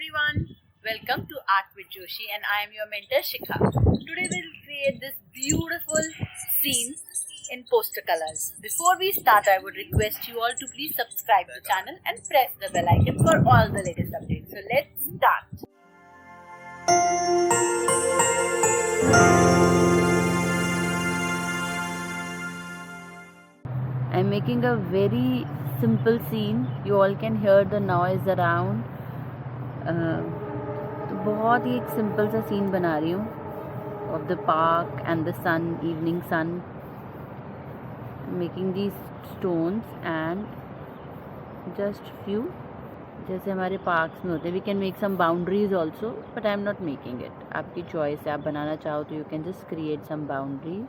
everyone, welcome to Art with Joshi and I am your mentor Shikha. Today we'll create this beautiful scene in poster colors. Before we start, I would request you all to please subscribe to the channel and press the bell icon for all the latest updates. So let's start. I'm making a very simple scene. You all can hear the noise around. तो बहुत ही एक simple सा scene बना रही हूँ of the park and the sun, evening sun, making these stones and just few, जैसे हमारे parks में होते हैं. We can make some boundaries also, but I am not making it. आपकी चॉइस है, आप बनाना चाहो तो you can just create some boundaries.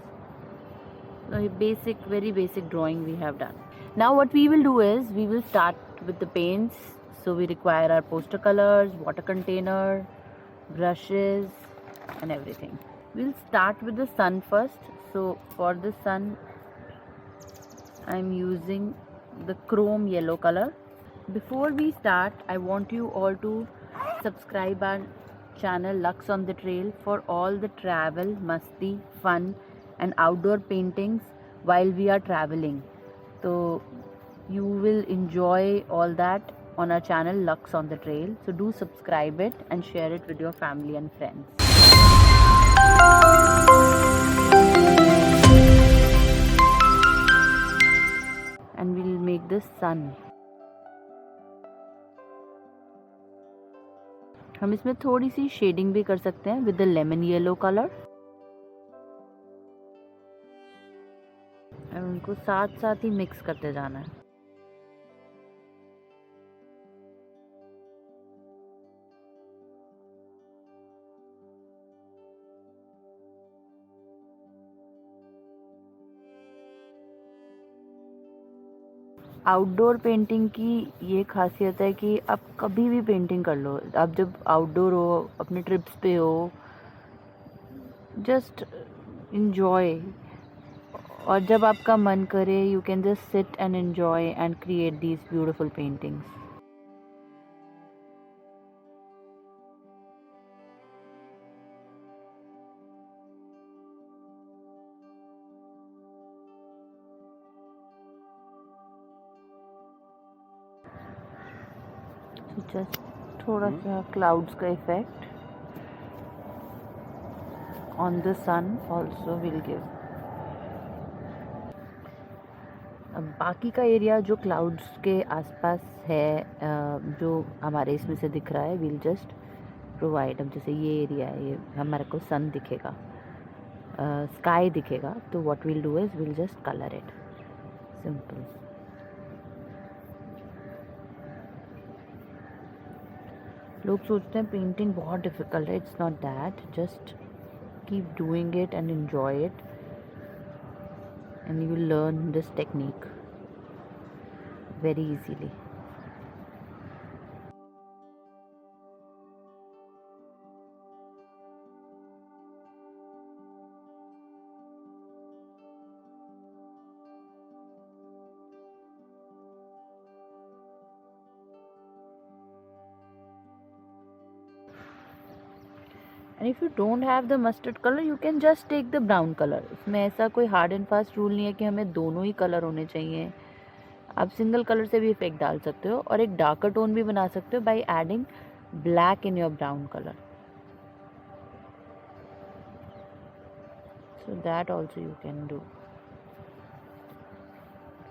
Basic, very basic drawing we have done. Now what we will do is we will start with the paints. So we require our poster colors, water container, brushes and everything. We'll start with the sun first. So for the sun I'm using the chrome yellow color. Before we start, I want you all to subscribe our channel Lux on the Trail for all the travel, masti, fun and outdoor paintings while we are traveling. So you will enjoy all that on our channel Lux on the Trail. So do subscribe it and share it with your family and friends. And we'll make the sun. हम इसमें थोड़ी सी shading भी कर सकते हैं with the lemon yellow color. और उनको साथ साथ ही मिक्स करते जाना है. आउटडोर पेंटिंग की ये खासियत है कि आप कभी भी पेंटिंग कर लो. आप जब आउटडोर हो, अपने ट्रिप्स पे हो, जस्ट इंजॉय. और जब आपका मन करे, you can just sit and enjoy and create these beautiful paintings. Just थोड़ा सा क्लाउड्स का effect on the sun also will give. बाकी का एरिया जो क्लाउड्स के आसपास है, जो हमारे इसमें से दिख रहा है, विल जस्ट प्रोवाइड. अब जैसे ये एरिया है, ये हमारे को सन दिखेगा, स्काई दिखेगा, तो what will do is will just colour it. Simple. लोग सोचते हैं पेंटिंग बहुत डिफ़िकल्ट है. It's not that. Just keep doing it and enjoy it and you will learn this technique very easily. And if you don't have the mustard color, you can just take the brown color. इसमें ऐसा कोई hard and fast rule नहीं है कि हमें दोनों ही colour होने चाहिए. आप सिंगल कलर से भी इफेक्ट डाल सकते हो और एक डार्कर टोन भी बना सकते हो by adding black in your brown colour. So that also you can do.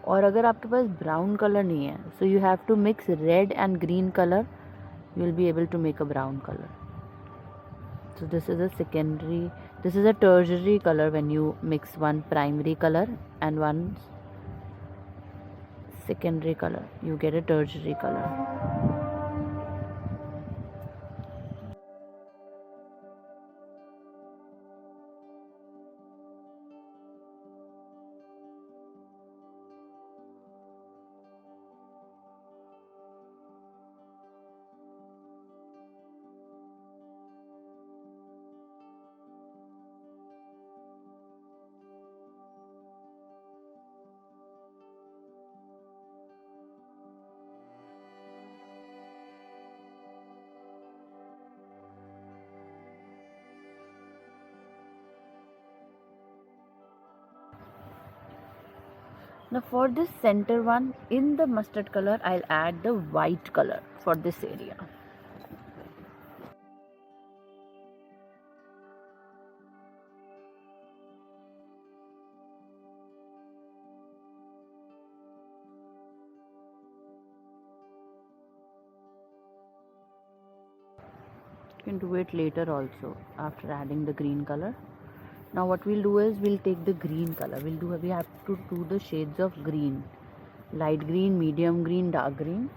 और अगर आपके पास ब्राउन कलर नहीं है, so you have to mix red and green colour. You will be able to make a brown colour. So this is a tertiary color. When you mix one primary color and one secondary color, you get a tertiary color. Now for this center one, in the mustard color, I'll add the white color for this area. You can do it later also after adding the green color. Now what we'll do is we'll take the green color. We have to do the shades of green. Light green, medium green, dark green.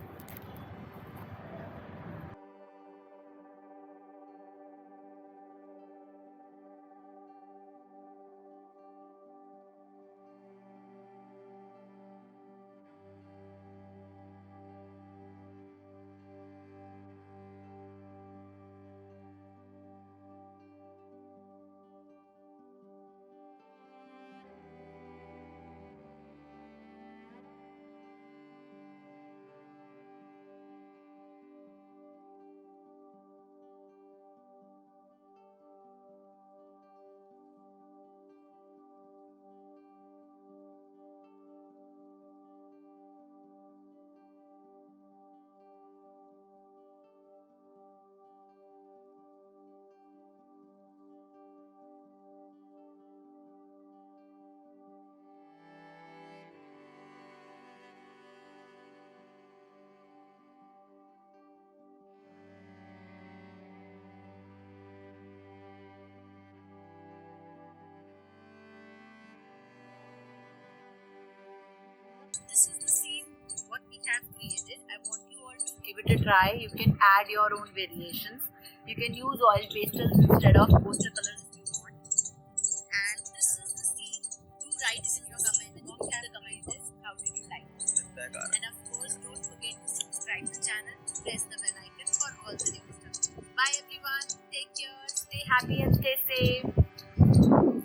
This is the scene what we have created. I want you all to give it a try. You can add your own variations. You can use oil pastels instead of poster colors if you want. And this is the scene. Do write in your comment box. The comment is how did you like it? And of course, don't forget to subscribe the channel. Press the bell icon for all the new stuff. Bye everyone. Take care. Stay happy and stay safe.